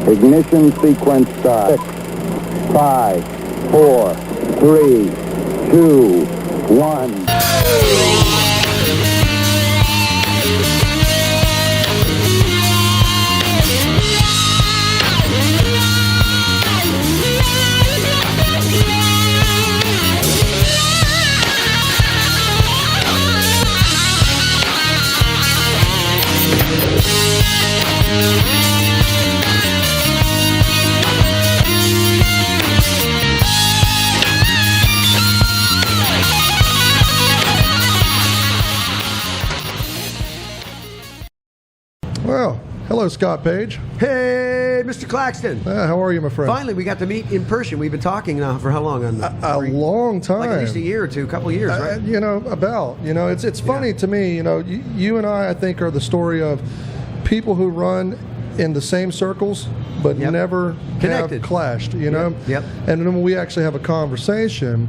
Ignition sequence start. 6, 5, 4, 3, 2, 1. Well, hello, Scott Page. Hey, Mr. Claxton. How are you, my friend? Finally, we got to meet in person. We've been talking now for how long? A long time. Like at least a year or two, a couple of years, right? It's funny to me, you and I think, are the story of people who run in the same circles but never connected, have clashed, Yep. And then when we actually have a conversation,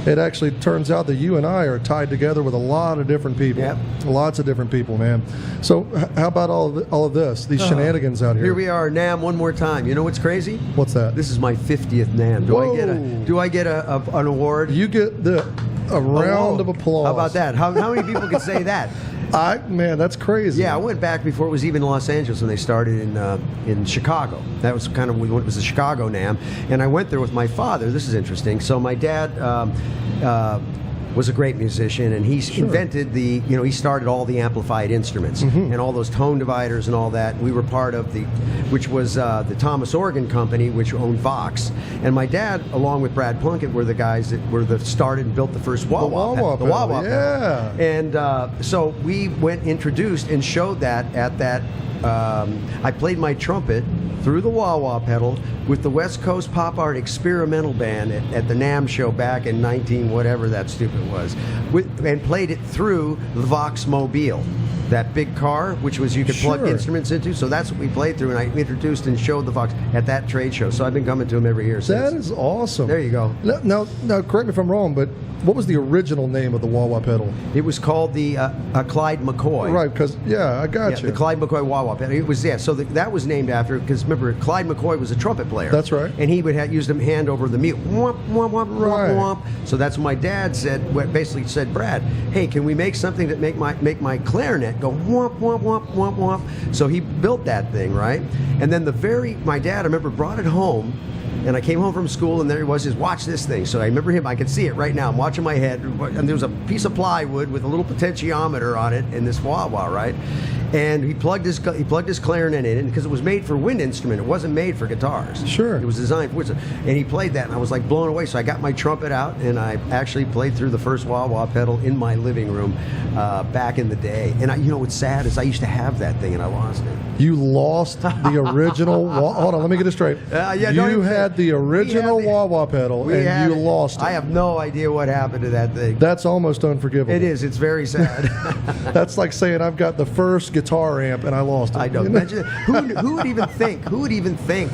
it actually turns out that you and I are tied together with a lot of different people. Yep. Lots of different people, man. So how about all of this, these shenanigans out here? Here we are, NAMM, one more time. You know what's crazy? What's that? This is my 50th NAMM. Do I get an award? You get a round of applause. How about that? How many people can say that? Man, that's crazy. Yeah, I went back before it was even Los Angeles when they started in Chicago. That was kind of when it was the Chicago NAMM, and I went there with my father. This is interesting. So my dad was a great musician, and he invented he started all the amplified instruments and all those tone dividers and all that. We were part of which was the Thomas Organ Company, which owned Vox. And my dad, along with Brad Plunkett, were the guys that started and built the first wah-wah. The wah-wah pedal. Yeah. And so we introduced and showed that at that. I played my trumpet through the wah-wah pedal with the West Coast Pop Art Experimental Band at the NAMM Show back in 19 whatever that stupid was, and played it through the Vox Mobile, that big car, which was you could plug instruments into. So that's what we played through, and I introduced and showed the Vox at that trade show. So I've been coming to them every year since. That is awesome. There you go. Now, correct me if I'm wrong, but what was the original name of the wah-wah pedal? It was called the Clyde McCoy. Right, because, I got you. The Clyde McCoy wah-wah pedal. It was, so that was named after, because remember, Clyde McCoy was a trumpet player. That's right. And he would use them hand over the mute. Womp, womp, womp, right. womp, womp. So that's what my dad basically said, Brad, hey, can we make something that make my clarinet go womp, womp, womp, womp, womp? So he built that thing, right? And then my dad, I remember, brought it home. And I came home from school, and there he was, watch this thing. So I remember him, I can see it right now. I'm watching my head, and there was a piece of plywood with a little potentiometer on it in this wah-wah, right? And he plugged his clarinet in, because it was made for wind instrument. It wasn't made for guitars. Sure. It was designed for it. And he played that, and I was like blown away. So I got my trumpet out, and I actually played through the first wah-wah pedal in my living room back in the day. And what's sad is I used to have that thing, and I lost it. You lost the original hold on, let me get this straight. You had the original wah-wah pedal, and you lost it. I have no idea what happened to that thing. That's almost unforgivable. It is. It's very sad. That's like saying I've got the first guitar amp and I lost it. I don't imagine. Who would even think? Who would even think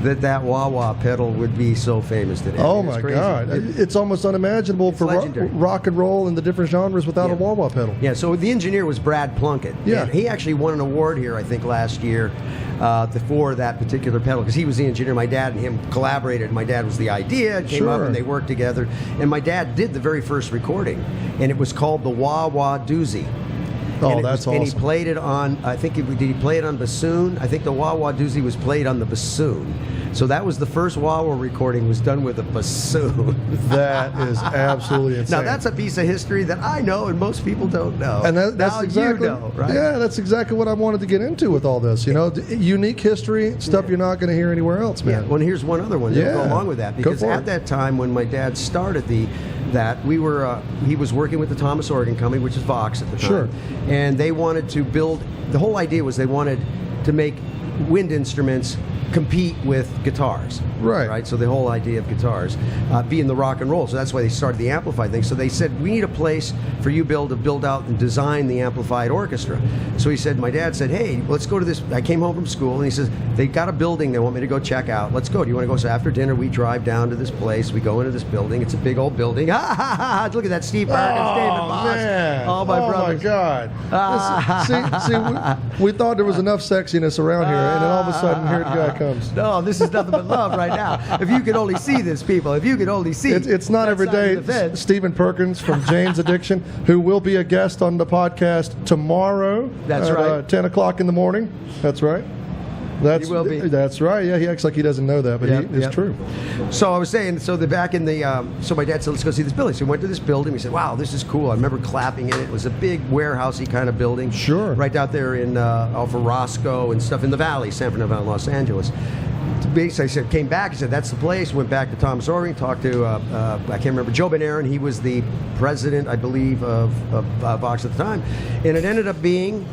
that wah-wah pedal would be so famous today? Oh my God! It's almost unimaginable for rock and roll and the different genres without a wah-wah pedal. Yeah. So the engineer was Brad Plunkett. Yeah. And he actually won an award here, I think, last year for that particular pedal, because he was the engineer. My dad and him collaborated. My dad was the idea, came up, and they worked together. And my dad did the very first recording, and it was called the Wah-Wah Doozy. Oh, that's awesome. And he played it on, did he play it on bassoon? I think the Wah-Wah Doozy was played on the bassoon. So that was the first wah-wah recording was done with a bassoon. That is absolutely insane. Now that's a piece of history that I know and most people don't know. And that's exactly, you know, right? Yeah, that's exactly what I wanted to get into with all this. Unique history, stuff you're not going to hear anywhere else, man. Yeah. Well, here's one other one that will go along with that, because at that time when my dad started he was working with the Thomas Organ Company, which is Vox at the time. Sure. And they wanted to build, the whole idea was they wanted to make wind instruments compete with guitars. Right. So the whole idea of guitars being the rock and roll. So that's why they started the amplified thing. So they said, we need a place for you, Bill, to build out and design the amplified orchestra. So my dad said, hey, let's go to this. I came home from school, and he says, they got a building they want me to go check out. Let's go. Do you want to go? So after dinner, we drive down to this place. We go into this building. It's a big old building. Look at that, Steve Perkins, David Moss. Man. All my brothers. Oh, my God. We thought there was enough sexiness around here and then all of a sudden, here the guy comes. No, this is nothing but love right now. If you could only see this, people. If you could only see. It's not every day. Stephen Perkins from Jane's Addiction, who will be a guest on the podcast tomorrow. That's at, right. 10 o'clock in the morning. That's right. He will be. That's right. Yeah, he acts like he doesn't know that, but it's true. So I was saying, so my dad said, let's go see this building. So we went to this building. We said, wow, this is cool. I remember clapping in it. It was a big warehousey kind of building. Sure. Right out there in off of Roscoe and stuff in the valley, San Fernando, Los Angeles. Basically, I said, came back. I said, that's the place. Went back to Thomas Orring, talked to, I can't remember, Joe Ben Aaron. He was the president, I believe, of Vox at the time. And it ended up being,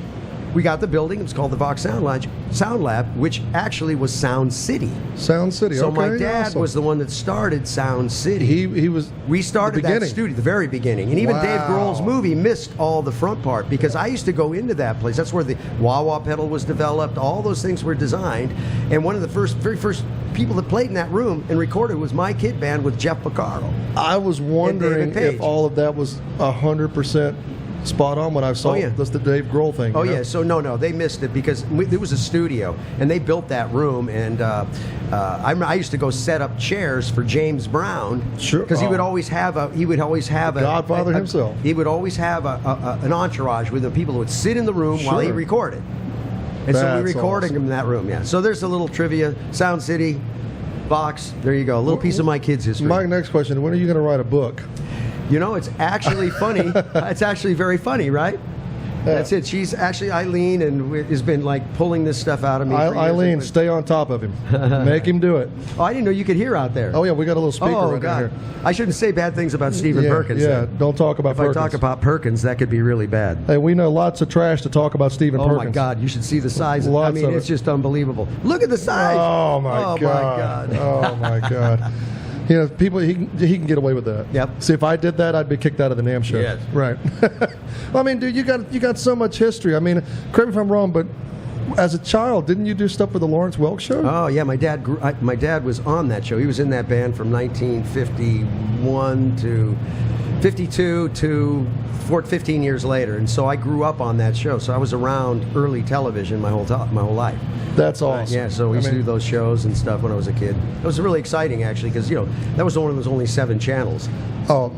we got the building. It was called the Vox Sound Lab, which actually was Sound City. Sound City. So okay, my dad awesome. was the one that started Sound City. He was. We started that studio, the very beginning, and even Dave Grohl's movie missed all the front part because I used to go into that place. That's where the wah-wah pedal was developed. All those things were designed, and one of the very first people that played in that room and recorded was my kid band with Jeff Porcaro. I was wondering if all of that was 100% spot on when I saw that's the Dave Grohl thing. Oh, yeah. So, no, they missed it because there was a studio, and they built that room, and I used to go set up chairs for James Brown. Sure. Because he would always have a Godfather himself. He would always have an entourage with the people who would sit in the room while he recorded. And so we recorded him in that room, yeah. So there's a little trivia. Sound City, Vox, there you go. A little piece of my kid's history. My next question, when are you going to write a book? You know, it's actually funny. It's actually very funny, right? Yeah. That's it. She's actually Eileen, and has been like pulling this stuff out of me. Eileen, stay on top of him. Make him do it. Oh, I didn't know you could hear out there. Oh yeah, we got a little speaker right God. here. I shouldn't say bad things about Stephen Perkins. Yeah, don't talk about Perkins. If I talk about Perkins, that could be really bad. Hey, we know lots of trash to talk about Stephen Perkins. Oh my God, you should see the size. Lots of it's just unbelievable. Look at the size. Oh my God. Oh my God. You know, people, he can get away with that. Yep. See, if I did that, I'd be kicked out of the NAMM Show. Yes. Right. Well, I mean, dude, you got so much history. I mean, correct me if I'm wrong, but as a child, didn't you do stuff with the Lawrence Welk Show? Oh yeah, my dad was on that show. He was in that band from 1951 to 52 to 15 years later, and so I grew up on that show. So I was around early television my whole life. That's awesome. Yeah, so we used to do those shows and stuff when I was a kid. It was really exciting, actually, because, that was one of those only 7 channels. Oh,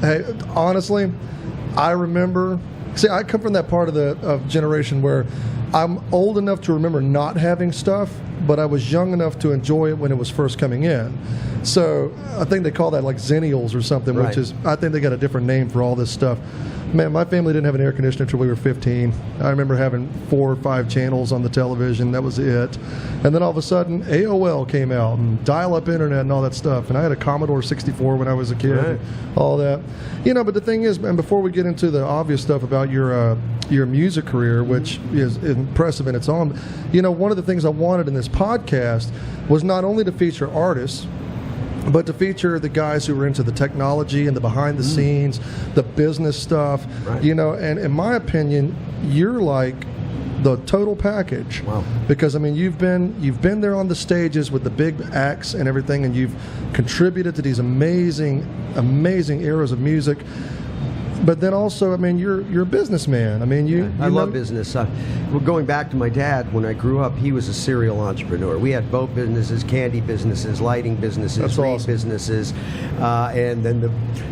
hey, honestly, I remember... See, I come from that part of the generation where I'm old enough to remember not having stuff, but I was young enough to enjoy it when it was first coming in. So I think they call that like Zennials or something, right. Which is, I think they got a different name for all this stuff. Man, my family didn't have an air conditioner until we were 15. I remember having 4 or 5 channels on the television. That was it. And then all of a sudden, AOL came out and dial-up internet and all that stuff. And I had a Commodore 64 when I was a kid. Right. All that. But the thing is, and before we get into the obvious stuff about your music career, which is impressive in its own, one of the things I wanted in this podcast was not only to feature artists, but to feature the guys who were into the technology and the behind the scenes, the business stuff, right. And in my opinion, you're like the total package. Wow. Because you've been there on the stages with the big acts and everything, and you've contributed to these amazing eras of music. But then also, you're a businessman. I love business. Well, going back to my dad, when I grew up, he was a serial entrepreneur. We had boat businesses, candy businesses, lighting businesses, reed businesses, and then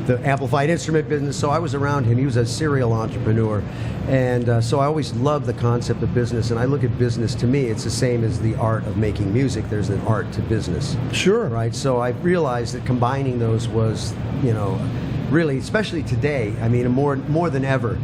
the amplified instrument business. So I was around him. He was a serial entrepreneur. And so I always loved the concept of business. And I look at business, to me, it's the same as the art of making music. There's an art to business. Sure. Right? So I realized that combining those was, really, especially today, more than ever,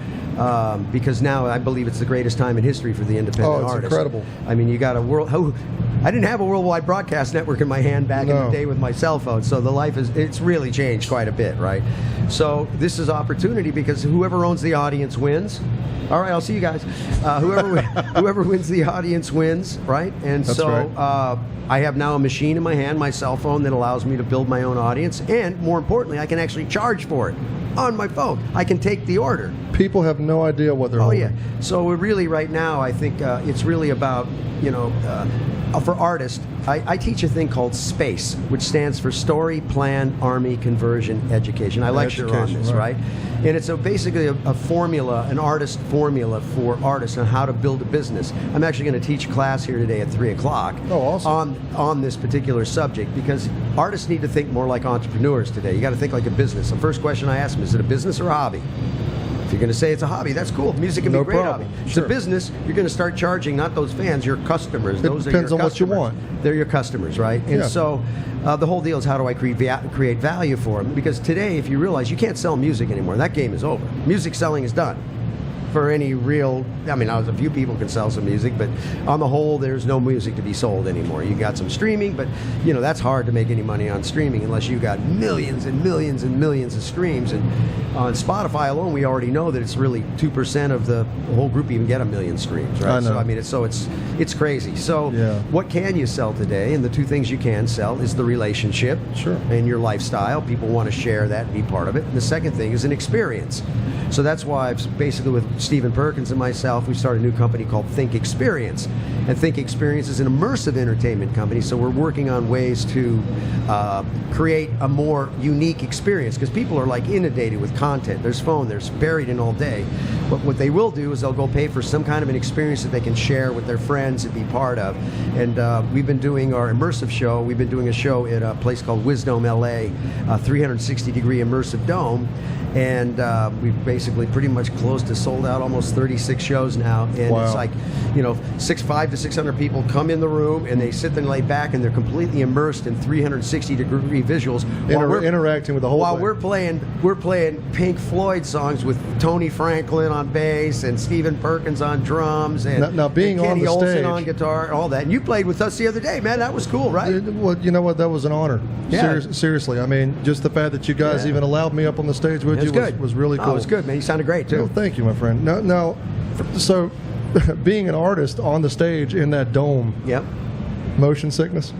because now I believe it's the greatest time in history for the independent artist. Incredible. You got I didn't have a worldwide broadcast network in my hand back in the day with my cell phone, so the life it's really changed quite a bit, right? So this is opportunity because whoever owns the audience wins. All right, I'll see you guys. Whoever wins the audience wins, right? And That's so right. I have now a machine in my hand, my cell phone, that allows me to build my own audience, and more importantly, I can actually charge for it on my phone. I can take the order. People have no idea what they're holding. Yeah. So we're really, right now, I think it's really about, for artists, I teach a thing called SPACE, which stands for Story, Plan, Army, Conversion, Education. I lecture on this, right? And it's basically a formula, an artist formula for artists on how to build a business. I'm actually going to teach a class here today at 3 o'clock on this particular subject, because artists need to think more like entrepreneurs today. You got to think like a business. The first question I ask them, is it a business or a hobby? If you're going to say it's a hobby, that's cool. Music can be a great hobby. It's a business, you're going to start charging not those fans, your customers. Those depends are your on customers. what you want. They're your customers, right? And so the whole deal is, how do I create value for them? Because today, if you realize, you can't sell music anymore. That game is over. Music selling is done. For any real, I mean, a few people can sell some music, but on the whole, there's no music to be sold anymore. You got some streaming, but you know that's hard to make any money on streaming unless you got millions and millions and millions of streams. And on Spotify alone, we already know that it's really 2% of the whole group even get 1 million streams, right? I know. So I mean, it's crazy. So what can you sell today? And the two things you can sell is the relationship, and your lifestyle. People want to share that and be part of it. And the second thing is an experience. So that's why I've basically, with Stephen Perkins and myself, we started a new company called Think Experience. And Think Experience is an immersive entertainment company, so we're working on ways to create a more unique experience, because people are like inundated with content. There's phone, there's buried in all day. But what they will do is they'll go pay for some kind of an experience that they can share with their friends and be part of. And we've been doing our immersive show. We've been doing a show at a place called Wisdom LA, a 360-degree immersive dome. And we've basically pretty much close to sold out almost 36 shows now. And it's like, you know, 500 to 600 people come in the room and they sit there and lay back and they're completely immersed in 360-degree visuals. Interacting with the whole While thing. we're playing Pink Floyd songs with Tony Franklin on bass and Stephen Perkins on drums and, now being and on Kenny the Olsen stage, on guitar and all that. And you played with us the other day, man. That was cool, right? Well, you know what? That was an honor. Yeah. Seriously. I mean, just the fact that you guys even allowed me up on the stage with you was really cool. Oh, it was good, man. You sounded great, too. Well, thank you, my friend. Now, so being an artist on the stage in that dome, motion sickness?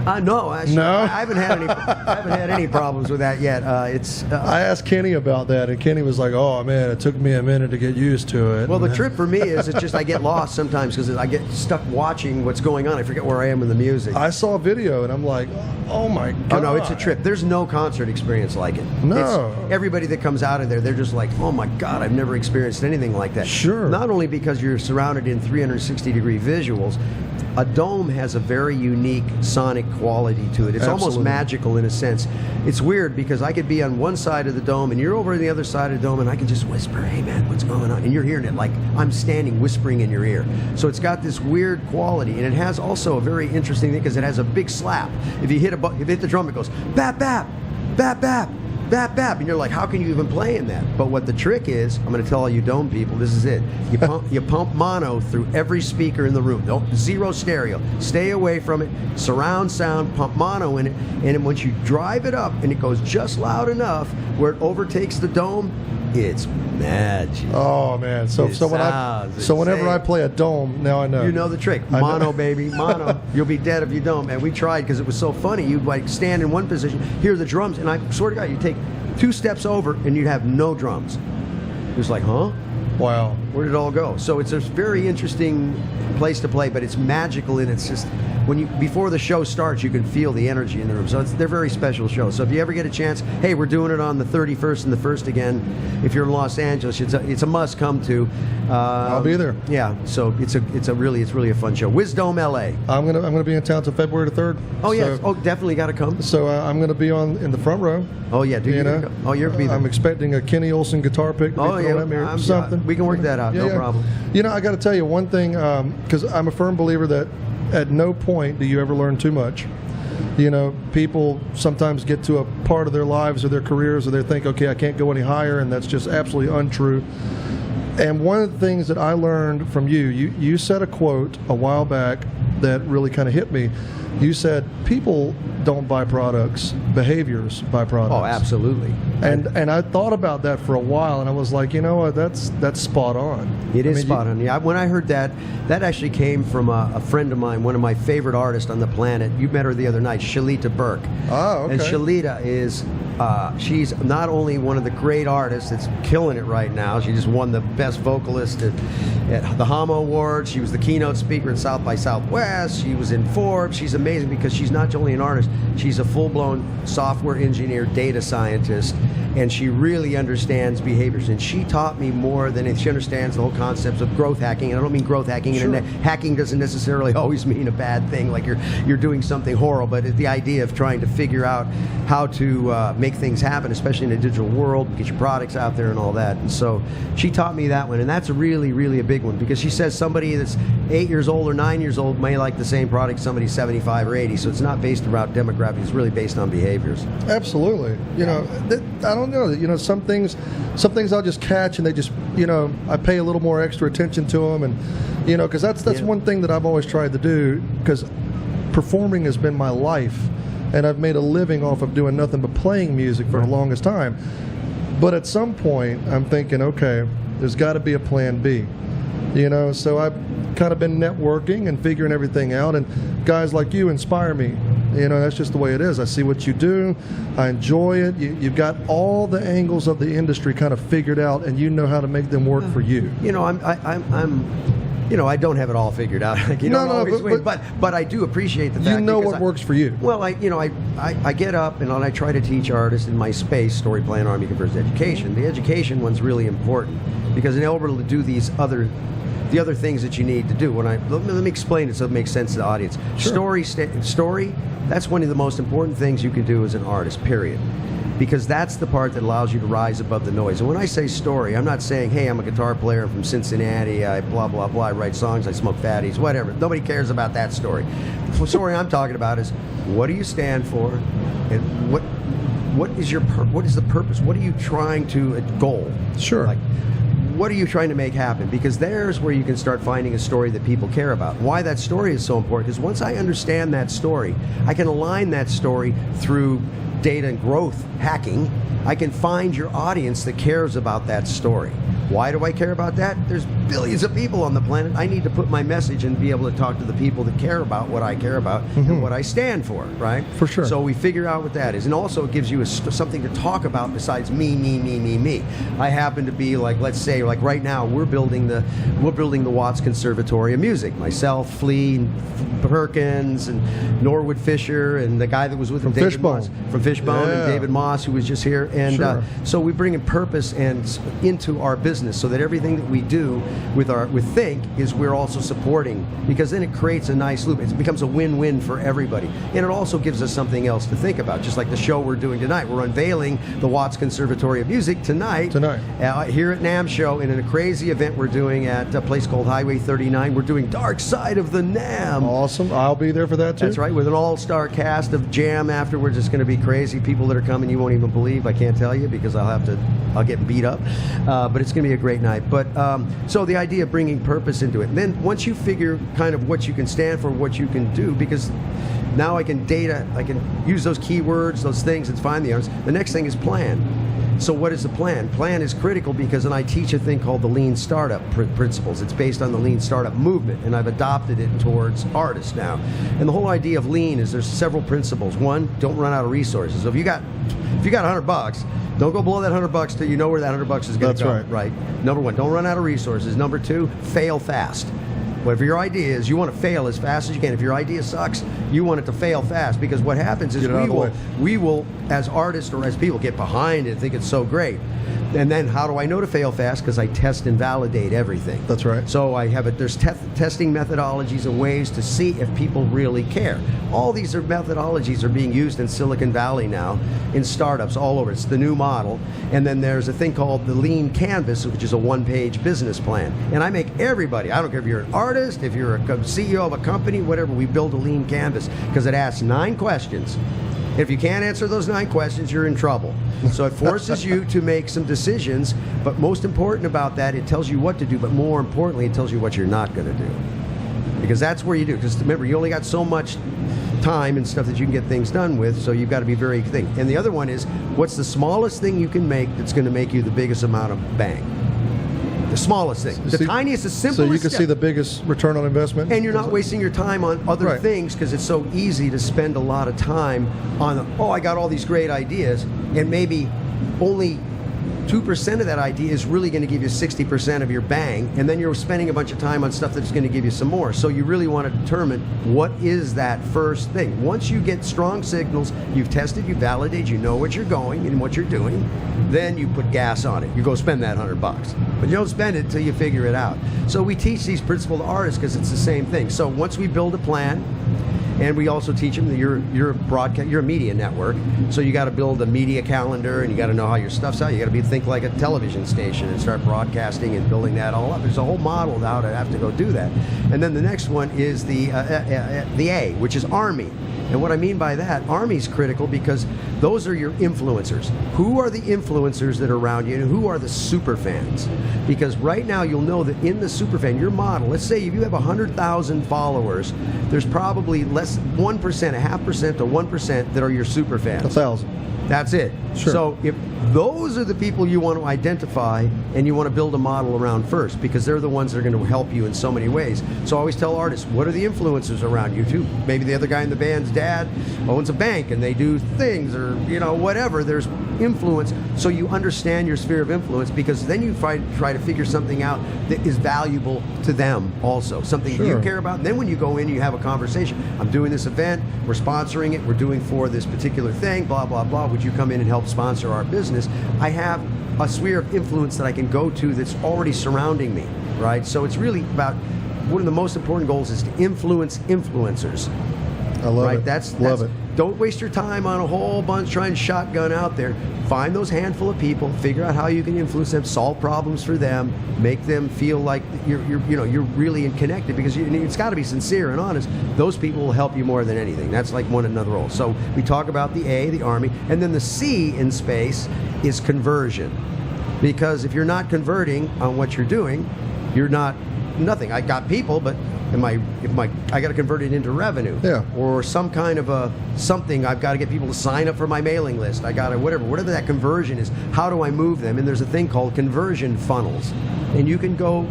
No, actually, no? I haven't had any problems with that yet. I asked Kenny about that, and Kenny was like, "Oh man, it took me a minute to get used to it." Well, the trip for me is it's just I get lost sometimes because I get stuck watching what's going on. I forget where I am in the music. I saw a video, and I'm like, "Oh my god!" Oh no, it's a trip. There's no concert experience like it. No. Everybody that comes out of there, they're just like, "Oh my god, I've never experienced anything like that." Sure. Not only because you're surrounded in 360-degree visuals. A dome has a very unique sonic quality to it. It's almost magical in a sense. It's weird because I could be on one side of the dome and you're over on the other side of the dome and I can just whisper, "Hey man, what's going on?" And you're hearing it like I'm standing whispering in your ear. So it's got this weird quality, and it has also a very interesting thing because it has a big slap. If you hit the drum, it goes bap bap, bap bap, bap bap, and you're like, how can you even play in that? But what the trick is, I'm going to tell all you dome people, this is it. You pump mono through every speaker in the room. No, zero stereo. Stay away from it. Surround sound, pump mono in it, and then once you drive it up and it goes just loud enough where it overtakes the dome, it's magic. Oh man! So whenever I play a dome, now I know. You know the trick. Mono, baby, mono. You'll be dead if you don't, man. We tried because it was so funny. You'd like stand in one position, hear the drums, and I swear to God, you take 2 steps over and you'd have no drums. It was like, huh? Wow. Where did it all go? So it's a very interesting place to play, but it's magical, and it's just before the show starts, you can feel the energy in the room. So they're very special shows. So if you ever get a chance, hey, we're doing it on the 31st and the 1st again. If you're in Los Angeles, it's a must come to. I'll be there. Yeah. So it's really a fun show. Wisdom LA. I'm gonna be in town till February the 3rd. Oh yes. Oh, definitely got to come. So I'm gonna be in the front row. Oh yeah. You know. Oh, you're be there. I'm expecting a Kenny Olsen guitar pick. To be thrown at me or something. We can work that out. No problem. You know, I got to tell you one thing, because I'm a firm believer that at no point do you ever learn too much. You know, people sometimes get to a part of their lives or their careers where they think, okay, I can't go any higher, and that's just absolutely untrue. And one of the things that I learned from you said a quote a while back that really kind of hit me. You said, people don't buy products, behaviors buy products. Oh, absolutely. And I thought about that for a while, and I was like, you know what, that's spot on. It is spot on. Yeah, when I heard that actually came from a friend of mine, one of my favorite artists on the planet. You met her the other night, Shalita Burke. Oh, okay. And Shalita is She's not only one of the great artists that's killing it right now. She just won the best vocalist at the Hama Awards. She was the keynote speaker at South by Southwest. She was in Forbes. She's amazing because she's not only an artist, she's a full-blown software engineer, data scientist, and she really understands behaviors. And she taught me more than she understands the whole concepts of growth hacking. And I don't mean growth hacking. Sure. Hacking doesn't necessarily always mean a bad thing, like you're doing something horrible, but it's the idea of trying to figure out how to make things happen, especially in a digital world, get your products out there and all that. And so she taught me that one, and that's really, really a big one, because she says somebody that's 8 years old or 9 years old may like the same product somebody 75 or 80, so it's not based around demographics, it's really based on behaviors. Absolutely. I don't know. Some things I'll just catch, and they just, I pay a little more extra attention to them, and because that's one thing that I've always tried to do, because performing has been my life, and I've made a living off of doing nothing but playing music for the longest time. But at some point, I'm thinking, okay, there's got to be a plan B. So I've kind of been networking and figuring everything out, and guys like you inspire me. That's just the way it is. I see what you do. I enjoy it. You've got all the angles of the industry kind of figured out, and you know how to make them work for you. I don't have it all figured out. But I do appreciate the fact what works for you. Well, I get up and I try to teach artists in my space, story, plan, Army conversion, education. The education one's really important, because in order to do the other things that you need to do. Let me explain it so it makes sense to the audience. Sure. Story, that's one of the most important things you can do as an artist, period. Because that's the part that allows you to rise above the noise. And when I say story, I'm not saying, hey, I'm a guitar player from Cincinnati, I blah, blah, blah, I write songs, I smoke fatties, whatever. Nobody cares about that story. The story I'm talking about is, what do you stand for, and what is the purpose? What are you trying to, goal? Sure. Like, what are you trying to make happen? Because there's where you can start finding a story that people care about. Why that story is so important, because once I understand that story, I can align that story through data and growth hacking. I can find your audience that cares about that story. Why do I care about that? There's billions of people on the planet. I need to put my message and be able to talk to the people that care about what I care about and what I stand for, right? For sure. So we figure out what that is. And also it gives you something to talk about besides me. I happen to be like, let's say, like right now, we're building the Watts Conservatory of Music. Myself, Flea, Perkins, and Norwood Fisher, and the guy that was with him, David Moss, from Fishbone, and David Moss, who was just here. And so we bring in purpose into our business, so that everything that we do with Think is we're also supporting, because then it creates a nice loop. It becomes a win-win for everybody, and it also gives us something else to think about. Just like the show we're doing tonight, we're unveiling the Watts Conservatory of Music tonight here at NAMM Show, and in a crazy event we're doing at a place called Highway 39. We're doing Dark Side of the NAMM. Awesome. I'll be there for that too. That's right, with an all-star cast of jam afterwards. It's going to be crazy. People that are coming you won't even believe. I can't tell you because I'll get beat up, but it's going to be a great night. But so the idea of bringing purpose into it, and then once you figure kind of what you can stand for, what you can do, because now I can use those keywords, those things, and find the others. The next thing is plan. So what is the plan? Plan is critical, because then I teach a thing called the Lean Startup principles. It's based on the Lean Startup movement, and I've adopted it towards artists now. And the whole idea of Lean is there's several principles. One, don't run out of resources. So if you got $100, don't go blow that $100 till you know where that $100 is going to go. That's right. Number one, don't run out of resources. Number two, fail fast. Whatever your idea is, you want to fail as fast as you can. If your idea sucks, you want it to fail fast, because what happens is we will, as artists or as people, get behind it and think it's so great. And then how do I know to fail fast? Because I test and validate everything. That's right. So there's testing methodologies and ways to see if people really care. All these methodologies are being used in Silicon Valley now in startups all over. It's the new model. And then there's a thing called the Lean Canvas, which is a one-page business plan. And I make everybody, I don't care if you're an artist, if you're a CEO of a company, whatever, we build a Lean Canvas, because it asks 9 questions. If you can't answer those 9 questions, you're in trouble. So it forces you to make some decisions, but most important about that, it tells you what to do, but more importantly, it tells you what you're not going to do. Because that's where you do. Because remember, you only got so much time and stuff that you can get things done with, so you've got to be very thing. And the other one is, what's the smallest thing you can make that's going to make you the biggest amount of bang? The smallest thing. The tiniest, the simplest So you can step. see the biggest return on investment. And you're not wasting your time on other things, because it's so easy to spend a lot of time on, oh, I got all these great ideas, and maybe only 2% of that idea is really going to give you 60% of your bang, and then you're spending a bunch of time on stuff that's going to give you some more. So you really want to determine what is that first thing. Once you get strong signals, you've tested, you validate, you know what you're going and what you're doing, then you put gas on it. You go spend that $100, but you don't spend it until you figure it out. So we teach these principles to artists because it's the same thing. So once we build a plan, and we also teach them that you're a media network, so you got to build a media calendar, and you got to know how your stuff's out. You got to think like a television station and start broadcasting and building that all up. There's a whole model of how to have to go do that. And then the next one is the A, which is Army. And what I mean by that, Army's critical because those are your influencers. Who are the influencers that are around you, and who are the super fans? Because right now you'll know that in the super fan, your model, let's say if you have 100,000 followers, there's probably less 1%, 0.5% to 1% that are your super fans. 1,000. That's it. Sure. So if those are the people you want to identify, and you want to build a model around first, because they're the ones that are going to help you in so many ways. So I always tell artists, what are the influencers around you too? Maybe the other guy in the band's dad owns a bank and they do things, or whatever. There's influence, so you understand your sphere of influence, because then you try to figure something out that is valuable to them also, something you care about. And then when you go in, you have a conversation. I'm doing this event, we're sponsoring it, we're doing for this particular thing, blah, blah, blah. Would you come in and help sponsor our business? I have a sphere of influence that I can go to that's already surrounding me, right? So it's really about, one of the most important goals is to influence influencers. I love right? it. That's love it. Don't waste your time on a whole bunch trying shotgun out there. Find those handful of people, figure out how you can influence them, solve problems for them, make them feel like you're really connected, because it's got to be sincere and honest. Those people will help you more than anything. That's like one another role. So we talk about the A, the Army, and then the C in space is conversion. Because if you're not converting on what you're doing, you're not nothing. I got people, but I got to convert it into revenue, or some kind of something. I've got to get people to sign up for my mailing list. I got to whatever that conversion is. How do I move them? And there's a thing called conversion funnels, and you can go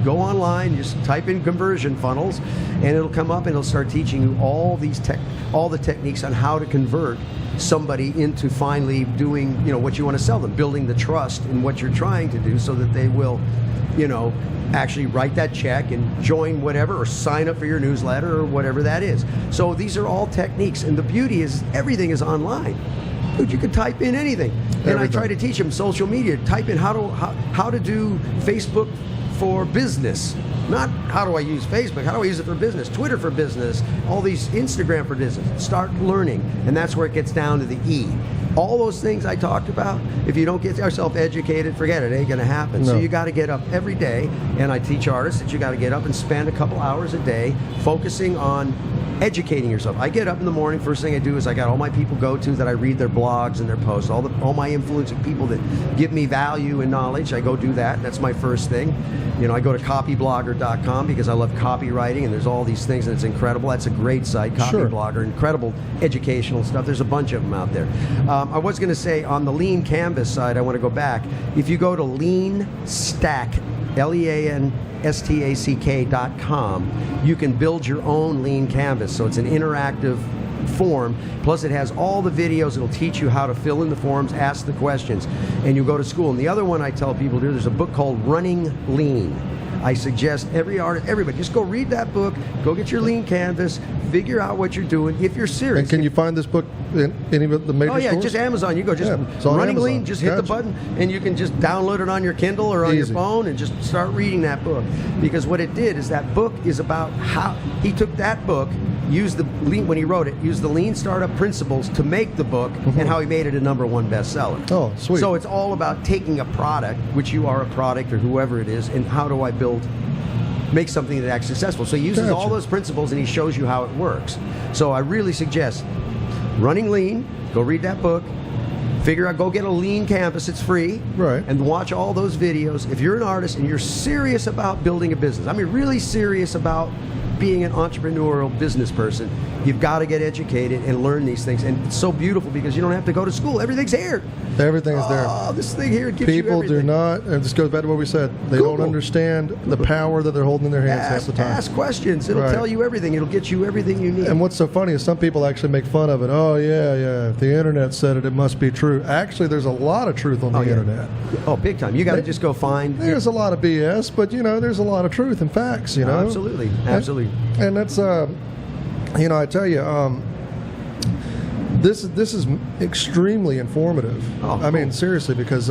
online, just type in conversion funnels, and it'll come up and it'll start teaching you all the techniques on how to convert somebody into finally doing what you want to sell them, building the trust in what you're trying to do, so that they will actually write that check and join whatever, or sign up for your newsletter, or whatever that is. So these are all techniques, and the beauty is everything is online. Dude, you can type in anything. And I try to teach them social media. Type in how to do Facebook for business. Not how do I use Facebook, how do I use it for business? Twitter for business, all these Instagram for business. Start learning, and that's where it gets down to the E. All those things I talked about, if you don't get yourself educated, forget it, ain't gonna happen. No. So you gotta get up every day, and I teach artists that you gotta get up and spend a couple hours a day focusing on educating yourself. I get up in the morning, first thing I do is I got all my people go to that I read their blogs and their posts, all my influencing people that give me value and knowledge, I go do that. That's my first thing. I go to copyblogger.com because I love copywriting, and there's all these things, and it's incredible. That's a great site, Copyblogger, incredible educational stuff. There's a bunch of them out there. I was going to say, on the Lean Canvas side, I want to go back. If you go to LeanStack, LeanStack.com, you can build your own Lean Canvas. So it's an interactive form, plus it has all the videos. It'll teach you how to fill in the forms, ask the questions, and you go to school. And the other one I tell people to do, there's a book called Running Lean. I suggest everybody, just go read that book, go get your Lean Canvas, figure out what you're doing if you're serious. And can you find this book in any of the major stores? Just Amazon. You go Running Lean, just hit the button, and you can just download it on your Kindle or on your phone and just start reading that book. Because what it did is, that book is about how he took that book, used the Lean, when he wrote it, used the Lean startup principles to make the book, and how he made it a #1 bestseller. Oh, sweet. So it's all about taking a product, which you are a product or whoever it is, and how do I make something that acts successful. So he uses all those principles, and he shows you how it works. So I really suggest Running Lean, go read that book, go get a Lean Canvas, it's free, and watch all those videos. If you're an artist and you're serious about building a business, really serious about being an entrepreneurial business person, you've got to get educated and learn these things. And it's so beautiful because you don't have to go to school. Everything's here. Everything is there. Oh, this thing here gives People you everything. do not, and this goes back to what we said, they Google. don't understand the power that they're holding in their hands half the time. Ask questions. It'll Right. tell you everything. It'll get you everything you need. And what's so funny is some people actually make fun of it. Oh, yeah, if the internet said it, it must be true. Actually, there's a lot of truth on the internet. Oh, big time. You got to just go find. There's a lot of BS, but, there's a lot of truth and facts, Oh, absolutely. Absolutely. And that's, I tell you, this is extremely informative. Oh, I mean, cool. seriously, because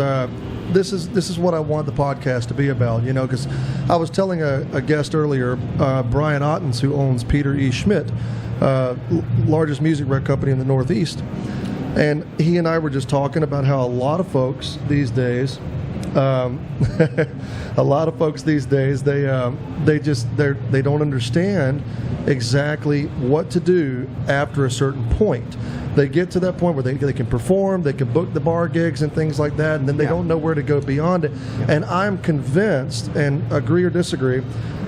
this is what I want the podcast to be about. Because I was telling a guest earlier, Brian Ottens, who owns Peter E. Schmidt, largest music rec company in the Northeast, and he and I were just talking about how a lot of folks these days. They don't understand exactly what to do after a certain point. They get to that point where they can perform, they can book the bar gigs and things like that, and then they don't know where to go beyond it. Yeah. And I'm convinced, and agree or disagree,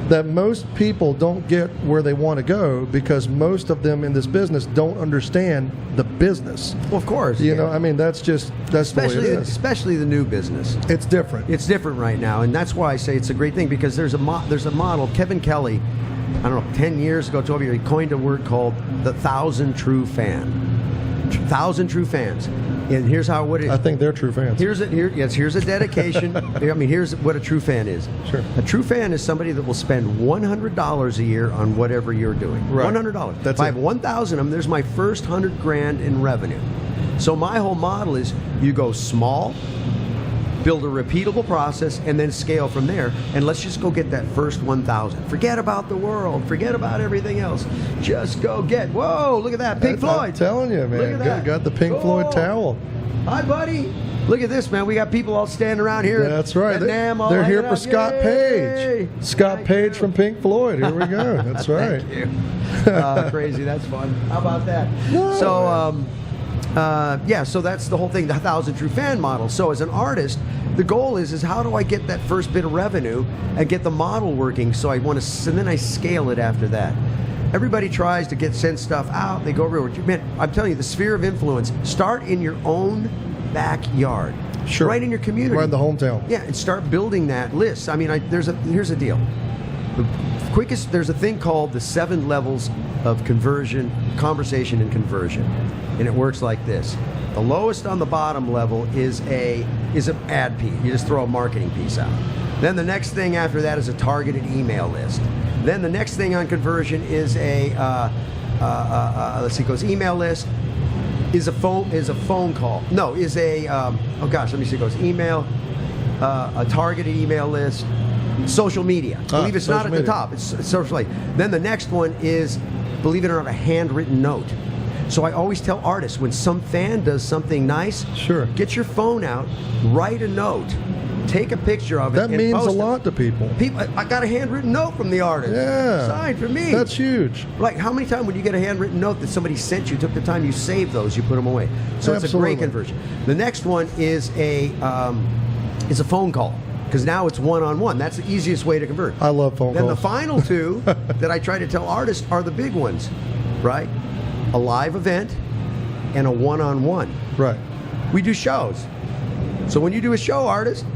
that most people don't get where they want to go because most of them in this business don't understand the business. Well, of course. That's the way it is. Especially the new business. It's different. It's different right now, and that's why I say it's a great thing, because there's a model. Kevin Kelly, I don't know, 10 years ago, 12 years, he coined a word called the 1,000 true fan. 1,000 true fans. And here's how what it is. I think they're true fans. Here's a dedication. I mean, here's what a true fan is. Sure. A true fan is somebody that will spend $100 a year on whatever you're doing. Right. $100. That's if I have 1,000 of them, there's my first $100,000 in revenue. So my whole model is you go small, build a repeatable process, and then scale from there. And let's just go get that first 1,000. Forget about the world. Forget about everything else. Just go get. Whoa! Look at that, Pink Floyd. I'm telling you, man. Look at that. Got the Pink Floyd towel. Hi, buddy. Look at this, man. We got people all standing around here. That's right. At NAMM, all they're here hanging for out. Scott Yay! Page. Scott Thank Page you. from Pink Floyd. Here we go. That's right. Thank you. Crazy. That's fun. How about that? No, So that's the whole thing, the 1,000 true fan model. So as an artist, the goal is how do I get that first bit of revenue and get the model working? So I want to, and then I scale it after that. Everybody tries to send stuff out. They go everywhere. Man, I'm telling you, the sphere of influence. Start in your own backyard. Sure. Right in your community. Right in the hometown. Yeah, and start building that list. I mean, here's a deal. There's a thing called the 7 levels of conversation and conversion. And it works like this. The lowest on the bottom level is an ad piece. You just throw a marketing piece out. Then the next thing after that is a targeted email list. Then the next thing on conversion is email list, is a phone call. No, is a it goes email, a targeted email list, social media. Believe it's not at the top. It's social media. Then the next one is, believe it or not, a handwritten note. So I always tell artists, when some fan does something nice, sure, get your phone out, write a note, take a picture of it. That means a lot to people. I got a handwritten note from the artist. Yeah. Signed for me. That's huge. Like, how many times when you get a handwritten note that somebody sent you, took the time, you save those, you put them away. So Absolutely. It's a great conversion. The next one is a phone call, because now it's one-on-one. That's the easiest way to convert. I love phone Then calls. the final two that I try to tell artists are the big ones, right? A live event and a one-on-one. Right. We do shows. So when you do a show, artist,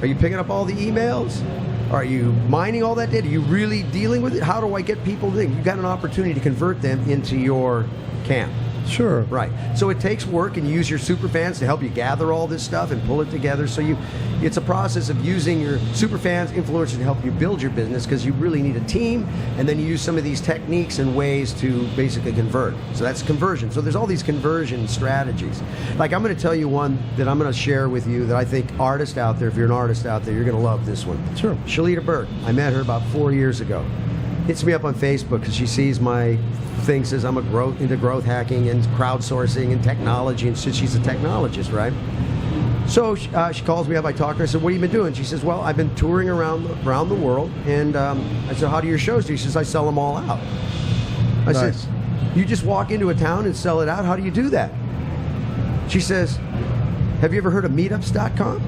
are you picking up all the emails? Are you mining all that data? Are you really dealing with it? How do I get people to think? You've got an opportunity to convert them into your camp. Sure. Right. So it takes work, and you use your super fans to help you gather all this stuff and pull it together. So it's a process of using your super fans, influencers to help you build your business, because you really need a team, and then you use some of these techniques and ways to basically convert. So that's conversion. So there's all these conversion strategies. Like, I'm going to tell you one that I'm going to share with you that I think artists out there, if you're an artist out there, you're going to love this one. Sure. Shalita Burke. I met her about 4 years ago. Hits me up on Facebook because she sees my thing, says I'm into growth hacking and crowdsourcing and technology, and so she's a technologist, right? So she calls me up, I talk to her, I said, what have you been doing? She says, well, I've been touring around the world, and I said, how do your shows do? She says, I sell them all out. I said, you just walk into a town and sell it out? How do you do that? She says, have you ever heard of meetups.com?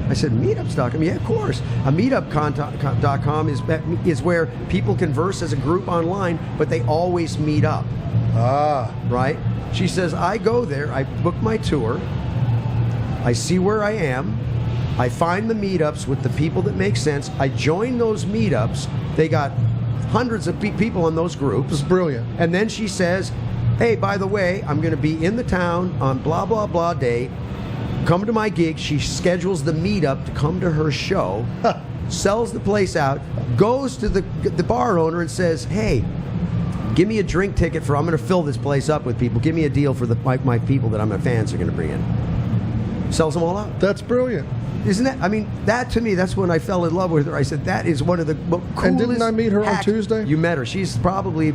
I said, meetups.com? Yeah, of course. A meetup.com is where people converse as a group online, but they always meet up. Right? She says, I go there, I book my tour, I see where I am, I find the meetups with the people that make sense, I join those meetups, they got hundreds of people in those groups. It's brilliant. And then she says, hey, by the way, I'm going to be in the town on blah, blah, blah day, come to my gig. She schedules the meetup to come to her show, sells the place out, goes to the bar owner and says, hey, give me a drink ticket for, I'm going to fill this place up with people. Give me a deal for my people that my fans are going to bring in. Sells them all out. That's brilliant. Isn't that, I mean, that to me, that's when I fell in love with her. I said, that is one of the coolest. And didn't I meet her on hacks. Tuesday? You met her. She's probably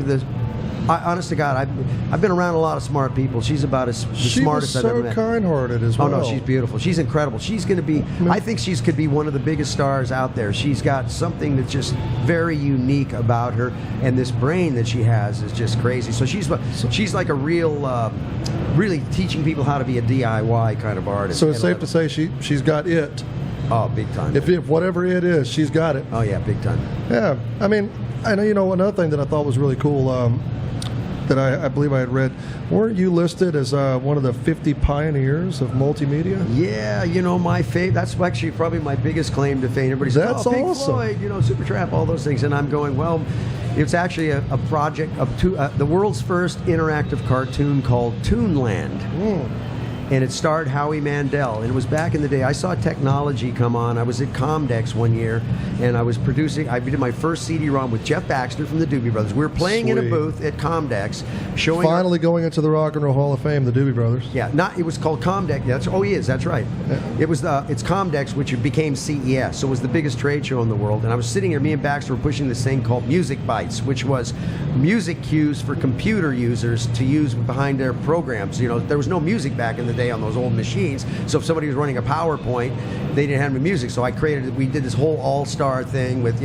honest to God, I've been around a lot of smart people. She's about the smartest I've ever met. She was so kind-hearted as well. Oh, no, she's beautiful. She's incredible. She's going to be, I think she could be one of the biggest stars out there. She's got something that's just very unique about her, and this brain that she has is just crazy. So she's like a real, really teaching people how to be a DIY kind of artist. So it's safe to say she's got it. Oh, big time. If whatever it is, she's got it. Oh, yeah, big time. Yeah. I mean, I know, another thing that I thought was really cool, that I believe I had read, weren't you listed as one of the 50 pioneers of multimedia? Yeah, my favorite. That's actually probably my biggest claim to fame. Everybody says, That's Pink awesome. Floyd, Supertramp, all those things. And I'm going, well, it's actually a project of the world's first interactive cartoon called Toonland. And it starred Howie Mandel. And it was back in the day. I saw technology come on. I was at Comdex one year, and I did my first CD-ROM with Jeff Baxter from the Doobie Brothers. We were playing in a booth at Comdex, showing... Finally going into the Rock and Roll Hall of Fame, the Doobie Brothers. Yeah, it was called Comdex. That's right. Yeah. It's Comdex, which became CES, so it was the biggest trade show in the world. And I was sitting there, me and Baxter were pushing this thing called Music Bytes, which was music cues for computer users to use behind their programs. There was no music back in the day on those old machines, so if somebody was running a PowerPoint, they didn't have any music. So we did this whole all-star thing with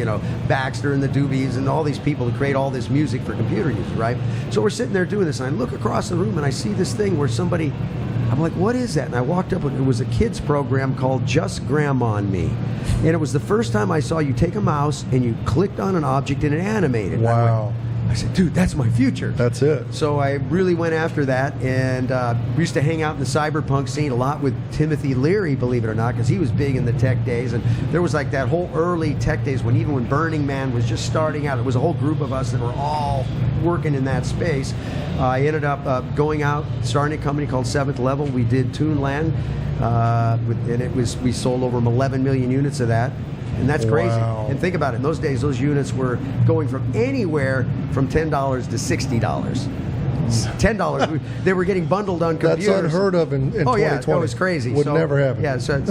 Baxter and the Doobies and all these people to create all this music for computer users, right? So we're sitting there doing this, and I look across the room and I see this thing where I'm like, what is that? And I walked up, and it was a kids program called Just Grandma and Me. And it was the first time I saw you take a mouse and you clicked on an object and it animated. Wow. I said, dude, that's my future. That's it. So I really went after that, and we used to hang out in the cyberpunk scene a lot with Timothy Leary, believe it or not, because he was big in the tech days. And there was like that whole early tech days when Burning Man was just starting out. It was a whole group of us that were all working in that space. I ended up going out, starting a company called Seventh Level. We did Toonland, and we sold over 11 million units of that. And that's crazy. Wow. And think about it. In those days, those units were going from anywhere from $10 to $60. $10. They were getting bundled on computers. That's unheard of in 2020. Yeah, it was crazy. Would never happen. Yeah, so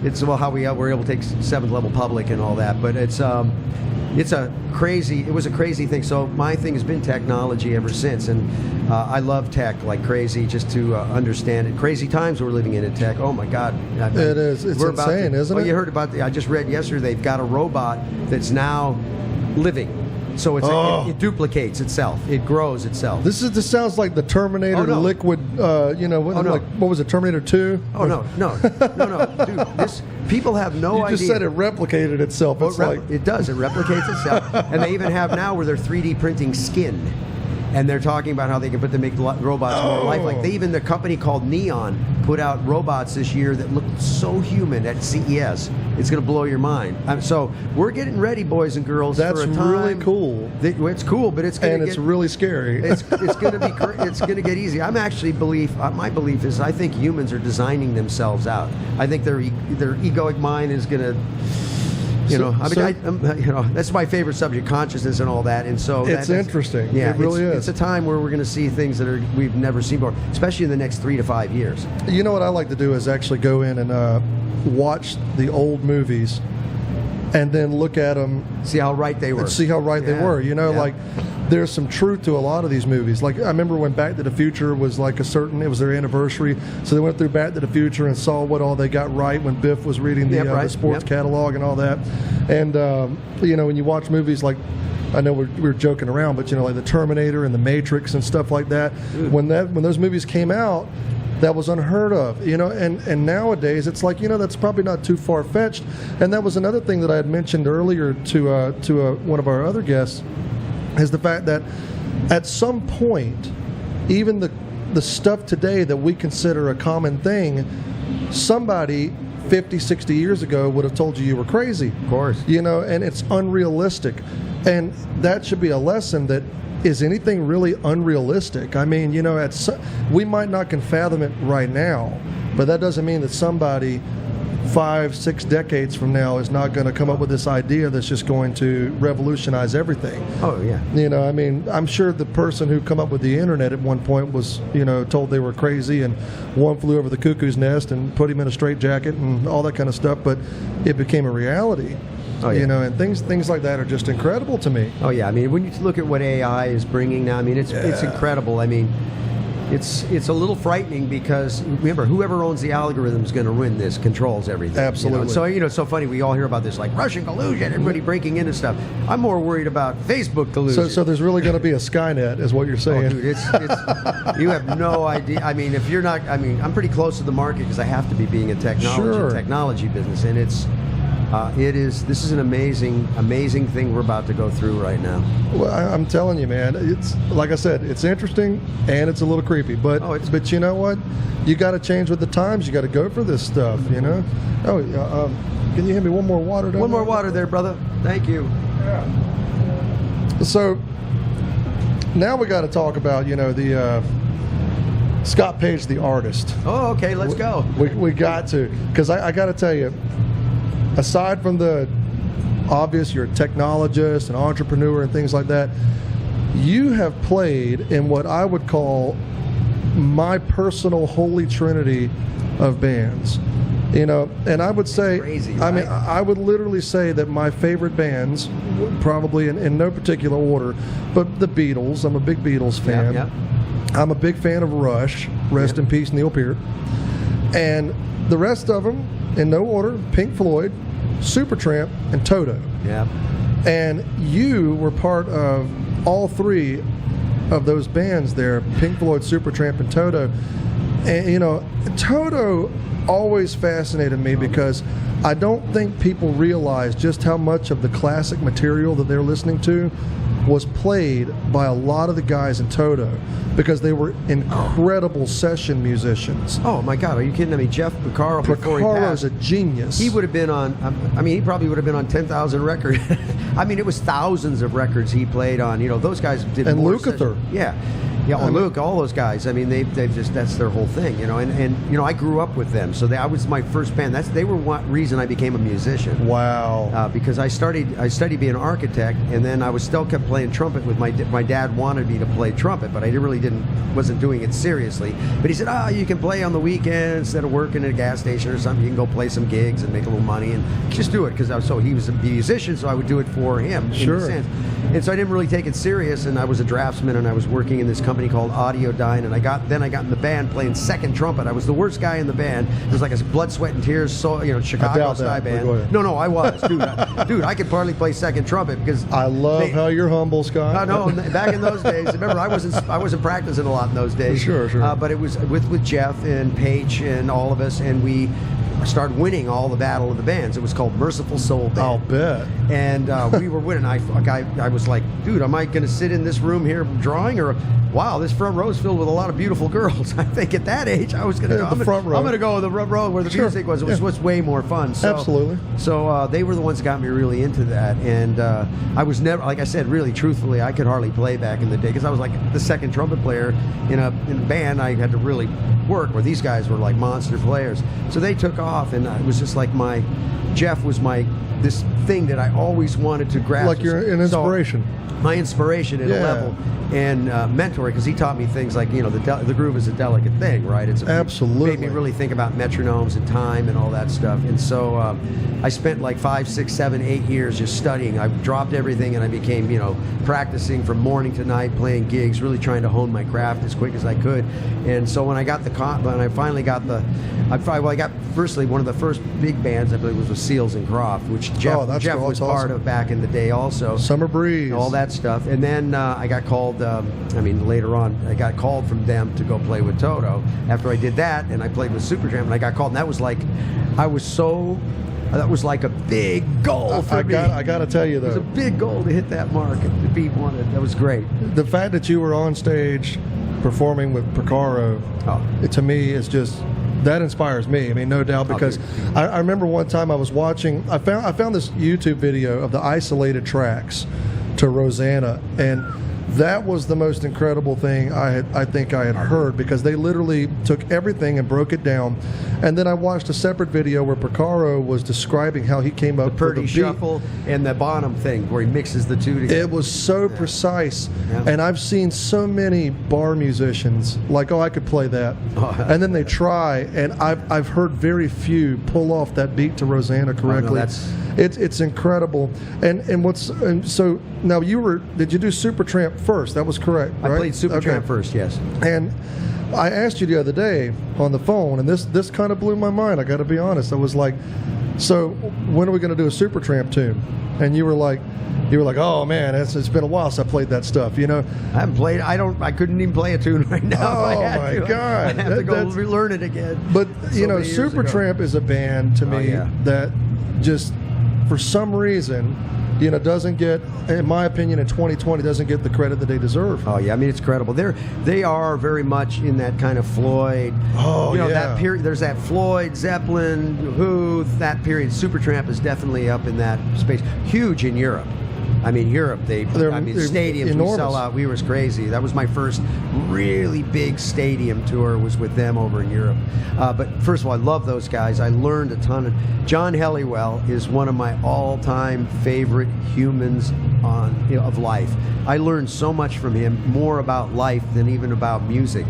it's how we were able to take Seventh Level public and all that. But it was a crazy thing. So my thing has been technology ever since, and I love tech like crazy, just to understand it. Crazy times we're living in tech. Oh my God, it is. It's insane, isn't it? You heard about I just read yesterday. They've got a robot that's now living. So it duplicates itself. It grows itself. This sounds like the Terminator liquid. What was it? Terminator 2? Oh no, dude. People have no idea. You just said it replicated itself. It does. It replicates itself. And they even have now where they're 3D printing skin. And they're talking about how they can make robots more lifelike. The company called Neon put out robots this year that look so human at CES. It's going to blow your mind. So we're getting ready, boys and girls. That's for a time. really cool. It's cool, but it's going to it's really scary. It's going to be. It's going to get easy. My belief is I think humans are designing themselves out. I think their egoic mind is going to. That's my favorite subject, consciousness and all that. And so it's interesting. Yeah, it really is. It's a time where we're going to see things that we've never seen before, especially in the next 3 to 5 years. You know what I like to do is actually go in and watch the old movies and then look at them. See how right they were. And see how right they were. Like there's some truth to a lot of these movies. Like I remember when Back to the Future was it was their anniversary, so they went through Back to the Future and saw what all they got right when Biff was reading the sports catalog and all that. And when you watch movies like, I know we're joking around, but like the Terminator and the Matrix and stuff like that, when those movies came out, that was unheard of, you know, and nowadays it's like, you know, that's probably not too far-fetched. And that was another thing that I had mentioned earlier to one of our other guests, is the fact that at some point, even the stuff today that we consider a common thing, somebody 50, 60 years ago would have told you were crazy. Of course. You know, and it's unrealistic. And that should be a lesson that, is anything really unrealistic? I mean, you know, we might not can fathom it right now, but that doesn't mean that somebody 5, 6 decades from now is not going to come up with this idea that's just going to revolutionize everything. Oh, yeah. You know, I mean, I'm sure the person who come up with the internet at one point was, you know, told they were crazy, and one flew over the cuckoo's nest and put him in a straitjacket and all that kind of stuff, but it became a reality. Oh, yeah. You know, and things like that are just incredible to me. Oh yeah, I mean, when you look at what AI is bringing now, I mean, it's incredible. I mean, it's a little frightening, because remember, whoever owns the algorithm is going to win this, controls everything. Absolutely. You know? So, you know, it's so funny, we all hear about this, like Russian collusion, everybody breaking into stuff. I'm more worried about Facebook collusion. So there's really going to be a Skynet, is what you're saying. Oh, dude, it's you have no idea. I mean, if you're not, I mean, I'm pretty close to the market because I have to be, being a technology business, and this is an amazing thing we're about to go through right now. Well, I'm telling you, man, it's like I said, it's interesting and it's a little creepy, but you know what? You got to change with the times. You got to go for this stuff, you know. Oh, can you hand me one more water? One more water there, brother. Thank you. Yeah. So now we got to talk about, you know, the Scott Page, the artist. Oh, okay, let's go. We got to, because I got to tell you, aside from the obvious, you're a technologist, an entrepreneur, and things like that, you have played in what I would call my personal holy trinity of bands. You know, and I would say, crazy, I right? mean, I would literally say that my favorite bands, probably in no particular order, but the Beatles. I'm a big Beatles fan. Yeah. I'm a big fan of Rush. Rest in peace, Neil Peart. And the rest of them, in no order: Pink Floyd, Supertramp, and Toto. Yeah. And you were part of all 3 of those bands there: Pink Floyd, Supertramp, and Toto. And you know, Toto always fascinated me, because I don't think people realize just how much of the classic material that they're listening to was played by a lot of the guys in Toto, because they were incredible session musicians. Oh my God, are you kidding? I mean, Jeff Porcaro, before he passed, a genius. he would have been on, I mean, he probably would have been on 10,000 records. I mean, it was thousands of records he played on. You know, those guys did and more Lukather. Yeah. Yeah, Luke, all those guys. I mean, they've just, that's their whole thing, you know. And you know, I grew up with them, so I was my first band. They were one reason I became a musician. Wow. Because I studied being an architect, and then I still kept playing trumpet with my dad wanted me to play trumpet, but I wasn't doing it seriously. But he said, you can play on the weekend instead of working at a gas station or something. You can go play some gigs and make a little money and just do it, because he was a musician, so I would do it for him. Sure. In a sense. And so I didn't really take it serious, and I was a draftsman, and I was working in this company called Audiodyne, and I got in the band playing second trumpet. I was the worst guy in the band. It was like a blood, sweat, and tears, Chicago style band. No, I was, dude. I could partly play second trumpet, because I love how you're humble, Scott. I know. Back in those days, remember, I wasn't practicing a lot in those days. Sure. But it was with Jeff and Paige and all of us, and we started winning all the Battle of the Bands. It was called Merciful Soul Band. I'll bet. And we were winning. I was like, dude, am I going to sit in this room here drawing, or wow, this front row is filled with a lot of beautiful girls. I think at that age, I was going to go. I'm going to go with the front row where the music was. It was way more fun. So, absolutely. So they were the ones that got me really into that. And I was never, like I said, really truthfully, I could hardly play back in the day, because I was like the second trumpet player in a band. I had to really work, where these guys were like monster players. So they took off, and it was just like Jeff was this thing that I always wanted to grasp. Like you're an inspiration. So, my inspiration at a level, and mentor, because he taught me things like, you know, the groove is a delicate thing, right? Absolutely. Made me really think about metronomes and time and all that stuff. And so I spent like 5, 6, 7, 8 years just studying. I dropped everything, and I became, you know, practicing from morning to night, playing gigs, really trying to hone my craft as quick as I could. And so when I got firstly one of the first big bands, I believe, was with Seals and Croft, which which Jeff was part of back in the day also. Summer Breeze. All that stuff. And then I got called, later on, I got called from them to go play with Toto. After I did that, and I played with Supertramp, and I got called, and that was like, that was like a big goal for me. I got to tell you, though. It was a big goal to hit that mark and to be one. That was great. The fact that you were on stage performing with Porcaro, to me, is just, that inspires me. I mean, no doubt, because I remember one time I was watching, I found this YouTube video of the isolated tracks to Rosanna, and that was the most incredible thing I think I had heard, because they literally took everything and broke it down. And then I watched a separate video where Porcaro was describing how he came up with the Purdy shuffle and the Bonham thing where he mixes the two together. It was so precise. And I've seen so many bar musicians like, I could play that. And then they try, and I've heard very few pull off that beat to Rosanna correctly. It's incredible. And so now did you do Supertramp first? That was correct, right? I played Supertramp first, yes. And I asked you the other day on the phone, and this kind of blew my mind, I got to be honest. I was like, so when are we going to do a Supertramp tune? And you were like, oh man, it's been a while since I played that stuff, I haven't played. I couldn't even play a tune right now. Oh my God! I'd have to go relearn it again. But Supertramp is a band to me that just, for some reason, doesn't get, in my opinion, in 2020, doesn't get the credit that they deserve. Oh yeah, I mean, it's credible. They are very much in that kind of Floyd. That period. There's that Floyd, Zeppelin, Who, that period. Supertramp is definitely up in that space. Huge in Europe. I mean, Europe, stadiums enormous. We sell out. We was crazy. That was my first really big stadium tour, was with them over in Europe. But first of all, I love those guys. I learned a ton. John Helliwell is one of my all-time favorite humans of life. I learned so much from him, more about life than even about music.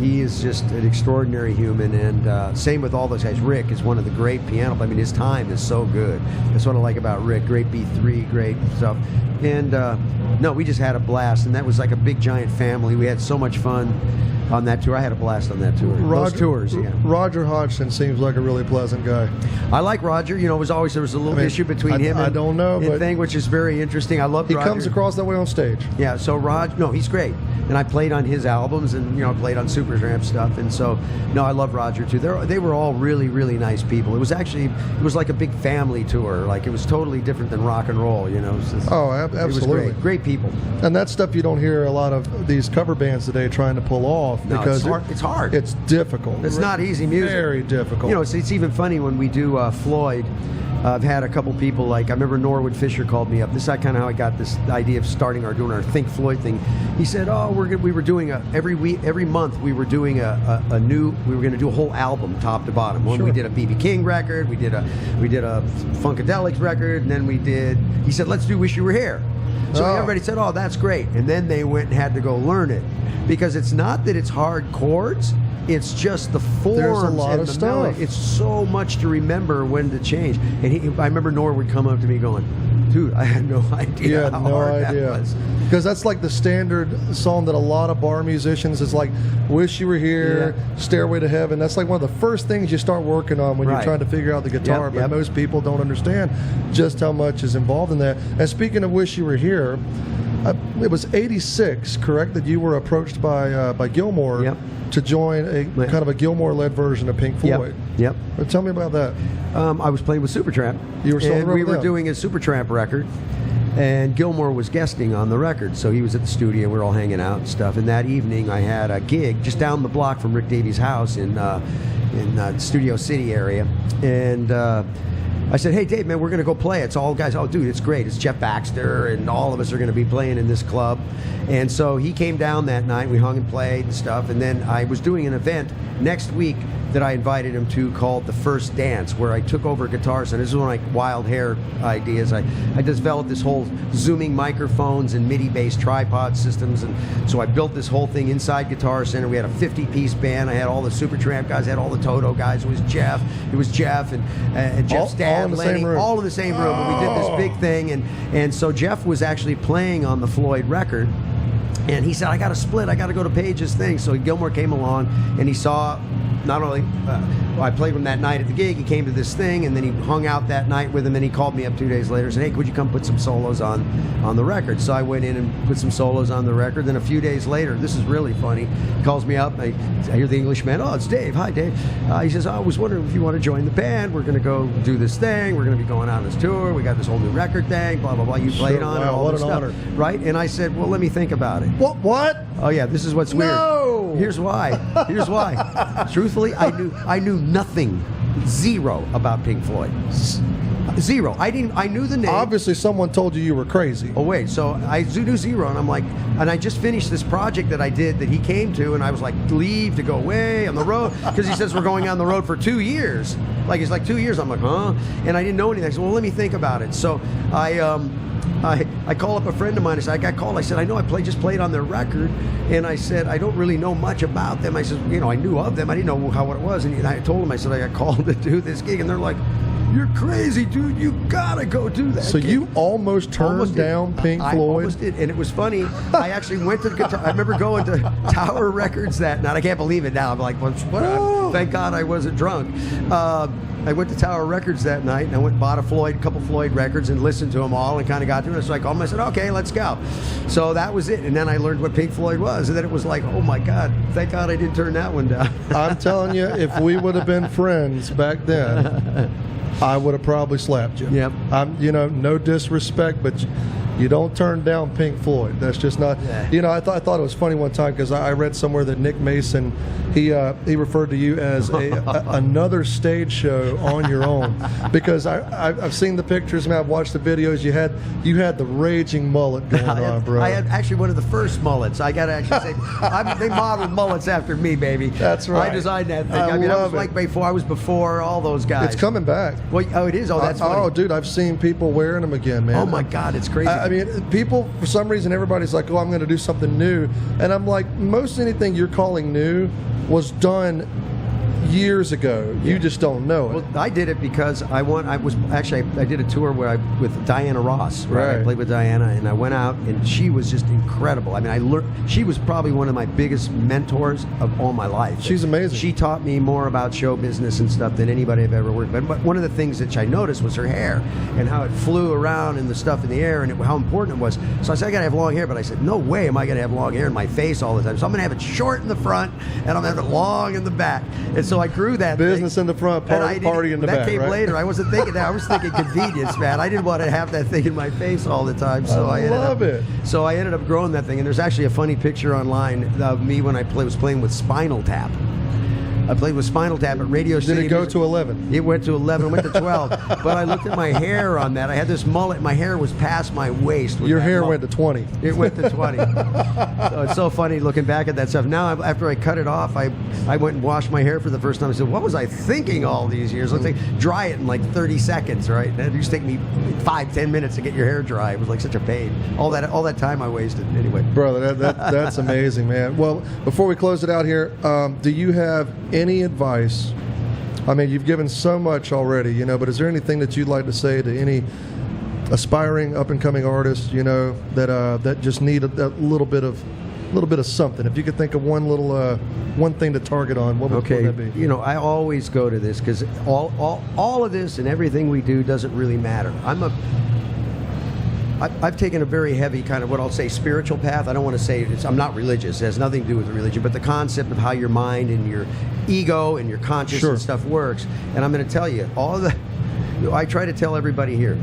He is just an extraordinary human, and same with all those guys. Rick is one of the great piano. I mean, his time is so good. That's what I like about Rick. Great B3, great stuff. And we just had a blast, and that was like a big giant family. We had so much fun on that tour. I had a blast on that tour. Those tours, yeah. Roger Hodgson seems like a really pleasant guy. I like Roger. There was a little issue between him and I don't know, but thing, which is very interesting. I love Roger. He comes across that way on stage. Yeah, so he's great. And I played on his albums, and I played on Supertramp stuff, and so I love Roger too. They were all really, really nice people. It was like a big family tour. Like, it was totally different than rock and roll. Absolutely. It was great people. And that's stuff you don't hear a lot of these cover bands today trying to pull off, because it's hard. It's difficult. It's not easy music. Very difficult. It's even funny when we do Floyd. I've had a couple people, like, I remember Norwood Fisher called me up. This is kind of how I got this idea of doing our Think Floyd thing. He said, we were doing every month we were doing we were going to do a whole album top to bottom. We did a B.B. King record, we did a Funkadelics record, and then he said, let's do Wish You Were Here. So everybody said, that's great. And then they went and had to go learn it, because it's not that it's hard chords. It's just the forms. There's a lot and of the stuff. melody. It's so much to remember when to change. And I remember Nora would come up to me going, dude, I had no idea how hard that was. Because that's like the standard song that a lot of bar musicians is like, Wish You Were Here, Stairway to Heaven. That's like one of the first things you start working on when you're trying to figure out the guitar. But most people don't understand just how much is involved in that. And speaking of Wish You Were Here, it was 86, correct, that you were approached by Gilmour to join a kind of a Gilmour-led version of Pink Floyd. Yep. Tell me about that. I was playing with Supertramp. You were and we were doing a Supertramp record, and Gilmour was guesting on the record, so he was at the studio. We were all hanging out and stuff. And that evening, I had a gig just down the block from Rick Davies' house in Studio City area, and I said, hey, Dave, man, we're going to go play. It's all guys. Oh, dude, it's great. It's Jeff Baxter, and all of us are going to be playing in this club. And so he came down that night. We hung and played and stuff. And then I was doing an event next week that I invited him to called The First Dance, where I took over guitars. And this is one of my wild hair ideas. I developed this whole zooming microphones and MIDI-based tripod systems. And so I built this whole thing inside Guitar Center. We had a 50-piece band. I had all the Supertramp guys. I had all the Toto guys. It was Jeff and Jeff's dad, Lenny, all in the same room. And we did this big thing. And so Jeff was actually playing on the Floyd record. And he said, I got to split. I got to go to Page's thing. So Gilmore came along, and he saw not only I played him that night at the gig. He came to this thing, and then he hung out that night with him. And he called me up 2 days later and said, hey, could you come put some solos on the record? So I went in and put some solos on the record. Then a few days later, this is really funny, he calls me up. I hear the Englishman. Oh, it's Dave. Hi, Dave. He says, I was wondering if you want to join the band. We're going to go do this thing. We're going to be going on this tour. We got this whole new record thing, blah, blah, blah. You played on it, all what this an stuff. honor. Right? And I said, well, let me think about it. What? Oh yeah, this is what's weird. No! Here's why. Truthfully, I knew nothing, zero about Pink Floyd. Zero. I knew the name. Obviously, someone told you were crazy. Oh wait, so I knew zero, and I'm like, and I just finished this project that I did that he came to, and I was like, leave to go away on the road, because he says we're going on the road for 2 years. Like it's like 2 years. I'm like, huh? And I didn't know anything. I said, well, let me think about it. So I call up a friend of mine. I said, I got called. I said, I know just played on their record. And I said, I don't really know much about them. I said, I knew of them. I didn't know what it was. And I told them, I said, I got called to do this gig. And they're like, you're crazy, dude. You gotta go do that. So gig. you almost turned down Pink Floyd? I almost did. And it was funny. I actually went to the guitar. I remember going to Tower Records that night. I can't believe it now. I'm like, what? Thank God I wasn't drunk. I went to Tower Records that night, and I went and bought a couple Floyd records and listened to them all and kind of got to it. So I called him. I said, okay, let's go. So that was it. And then I learned what Pink Floyd was. And then it was like, oh, my God, thank God I didn't turn that one down. I'm telling you, if we would have been friends back then, I would have probably slapped you. Yep. No disrespect, but you don't turn down Pink Floyd. That's just not. Yeah. I thought it was funny one time because I read somewhere that Nick Mason he referred to you as another stage show on your own, because I've seen the pictures and I've watched the videos. You had the raging mullet going on, bro. I had actually one of the first mullets. I got to actually say, they modeled mullets after me, baby. That's right. I designed that thing. I was like I was before all those guys. It's coming back. Well, oh, it is. Oh, that's funny. Oh, dude, I've seen people wearing them again, man. Oh my God, it's crazy. I mean, people, for some reason, everybody's like, oh, I'm going to do something new. And I'm like, most anything you're calling new was done years ago. You just don't know it. Well, I did it because I did a tour with Diana Ross. Right? I played with Diana, and I went out, and she was just incredible. I mean, she was probably one of my biggest mentors of all my life. She's amazing. She taught me more about show business and stuff than anybody I've ever worked with. But one of the things that I noticed was her hair and how it flew around and the stuff in the air and how important it was. So I said, I got to have long hair, but I said, no way am I going to have long hair in my face all the time. So I'm going to have it short in the front, and I'm going to have it long in the back. And so I grew that business thing. In the front, party in the back. That came later. I wasn't thinking that. I was thinking convenience, man. I didn't want to have that thing in my face all the time. So I ended up growing that thing. And there's actually a funny picture online of me when I was playing with Spinal Tap. I played with Spinal Tap at Radio City. Did it go to 11? It went to 11. It went to 12. But I looked at my hair on that. I had this mullet. My hair was past my waist. Your hair went to 20. It went to 20. So it's so funny looking back at that stuff. Now, after I cut it off, I went and washed my hair for the first time. I said, what was I thinking all these years? Let's say dry it in like 30 seconds, right? It used to take me 5-10 minutes to get your hair dry. It was like such a pain. All that time I wasted. Anyway. Brother, that's amazing, man. Well, before we close it out here, do you have any advice? I mean, you've given so much already, but is there anything that you'd like to say to any aspiring up-and-coming artists, that just need a little bit of something? If you could think of one thing to target on, what would that be? I always go to this because all of this and everything we do doesn't really matter. I've taken a very heavy kind of what I'll say spiritual path. I don't want to say I'm not religious. It has nothing to do with religion, but the concept of how your mind and your ego and your conscious and stuff works. And I'm going to tell you, I try to tell everybody here,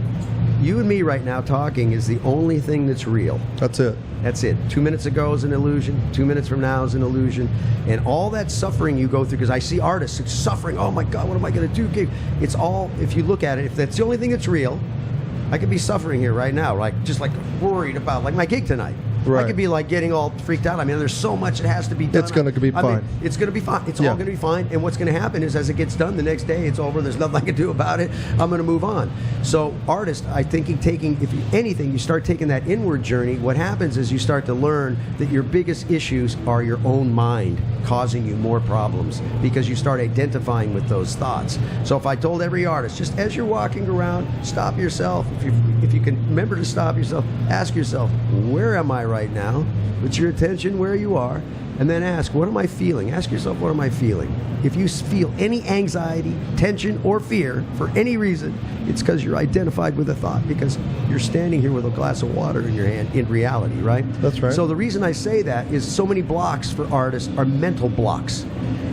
you and me right now talking is the only thing that's real. That's it. That's it. 2 minutes ago is an illusion. 2 minutes from now is an illusion. And all that suffering you go through, because I see artists suffering, oh my God, what am I going to do? It's all, if you look at it, if that's the only thing that's real, I could be suffering here right now, just worried about my gig tonight. Right. I could be getting all freaked out. I mean, there's so much that has to be done. It's going to be fine. It's going to be fine. It's all going to be fine. And what's going to happen is as it gets done the next day, it's over. There's nothing I can do about it. I'm going to move on. So artists, I think you start taking that inward journey, what happens is you start to learn that your biggest issues are your own mind. causing you more problems because you start identifying with those thoughts. So if I told every artist, just as you're walking around, stop yourself. If you can remember to stop yourself, ask yourself, where am I right now? Put your attention where you are, and then ask, what am I feeling? Ask yourself, what am I feeling? If you feel any anxiety, tension, or fear for any reason, it's because you're identified with a thought, because you're standing here with a glass of water in your hand in reality, right? That's right. So the reason I say that is so many blocks for artists are mental blocks.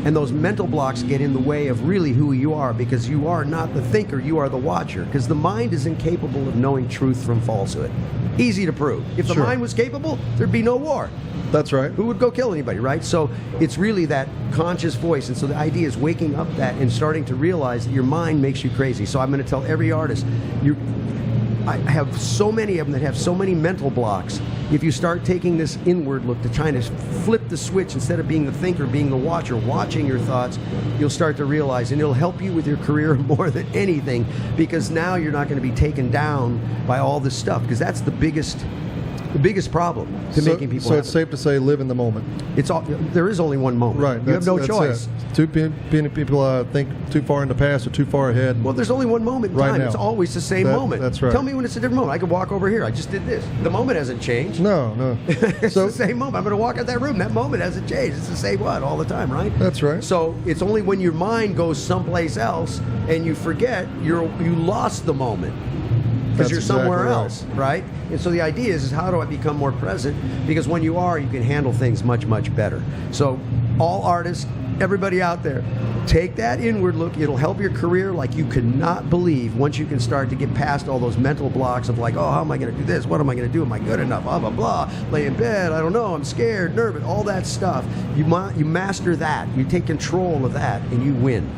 And those mental blocks get in the way of really who you are, because you are not the thinker, you are the watcher. Because the mind is incapable of knowing truth from falsehood. Easy to prove. If the Sure. mind was capable, there'd be no war. That's right. Who would go kill anybody, right? So it's really that conscious voice. And so the idea is waking up that and starting to realize that your mind makes you crazy. So I'm going to tell every artist, I have so many of them that have so many mental blocks. If you start taking this inward look to trying to flip the switch, instead of being the thinker, being the watcher, watching your thoughts, you'll start to realize, and it'll help you with your career more than anything, because now you're not going to be taken down by all this stuff, because that's the biggest problem to making people So happy. it's safe to say, live in the moment. There is only one moment. Right. You have no that's choice. it. Too many people think too far in the past or too far ahead. Well, there's only one moment in Right time. now. It's always the same moment. That's right. Tell me when it's a different moment. I could walk over here. I just did this. The moment hasn't changed. No. It's So the same moment. I'm going to walk out that room. That moment hasn't changed. It's the same one all the time, right? that's right. So it's only when your mind goes someplace else and you forget, you lost the moment. Because That's you're somewhere exactly else, right? And so the idea is how do I become more present? Because when you are, you can handle things much, much better. So all artists, everybody out there, take that inward look. It'll help your career like you could not believe once you can start to get past all those mental blocks of like, oh, how am I going to do this? What am I going to do? Am I good enough? Blah, blah, blah. Lay in bed. I don't know. I'm scared, nervous, all that stuff. You master that. You take control of that and you win.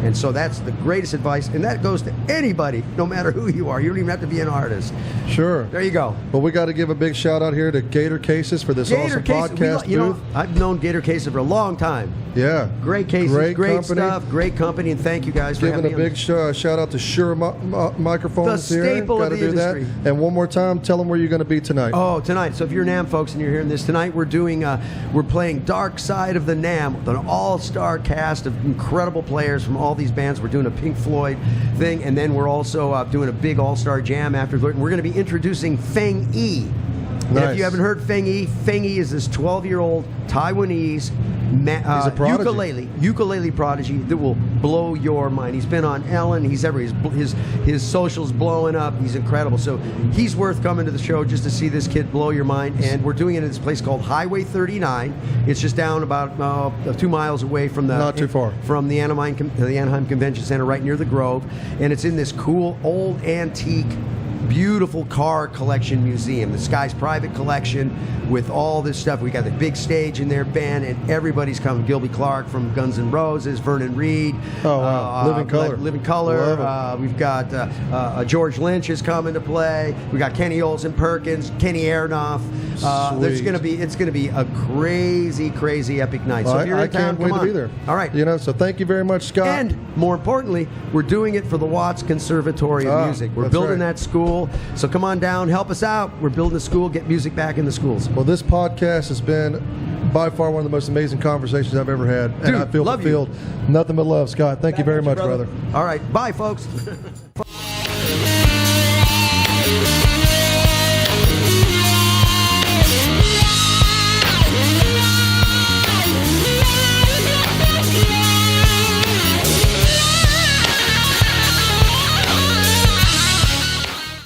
And so that's the greatest advice, and that goes to anybody, no matter who you are. You don't even have to be an artist. Sure. There you go. Well, we got to give a big shout out here to Gator Cases for this awesome podcast booth. I've known Gator Cases for a long time. Yeah. Great cases, great company. stuff, great company, and thank you guys for Giving having a me. big shout out to Shure microphones The here. staple of Gotta the do industry. that. And one more time, tell them where you're going to be tonight. Oh, tonight. So if you're NAMM folks and you're hearing this tonight, we're playing Dark Side of the NAMM with an all-star cast of incredible players from all these bands. We're doing a Pink Floyd thing, and then we're also doing a big all-star jam after. We're going to be introducing Feng Yi. And if you haven't heard Feng Yi is this 12-year-old Taiwanese He's a prodigy. ukulele prodigy that will blow your mind. He's been on Ellen. He's his socials blowing up. He's incredible. So he's worth coming to the show just to see this kid blow your mind. And we're doing it at this place called Highway 39. It's just down about 2 miles away from the Not too far from the Anaheim Convention Center, right near the Grove. And it's in this cool old antique, beautiful car collection museum. This guy's private collection with all this stuff. We got the big stage in their band, and everybody's coming. Gilby Clarke from Guns N' Roses, Vernon Reid. Oh, wow. Living Colour. Living Colour. We've got George Lynch is coming to play. We got Kenny Olsen Perkins, Kenny Aronoff. It's gonna be a crazy epic night. So if you're I in town, can't wait come to on. be there. All right. So thank you very much, Scott. And more importantly, we're doing it for the Watts Conservatory of Music. We're building that school. So come on down, help us out. We're building a school, get music back in the schools. Well, this podcast has been by far one of the most amazing conversations I've ever had. And Dude, I feel love fulfilled. Nothing but love, Scott. Thank you very much, brother. All right. Bye, folks.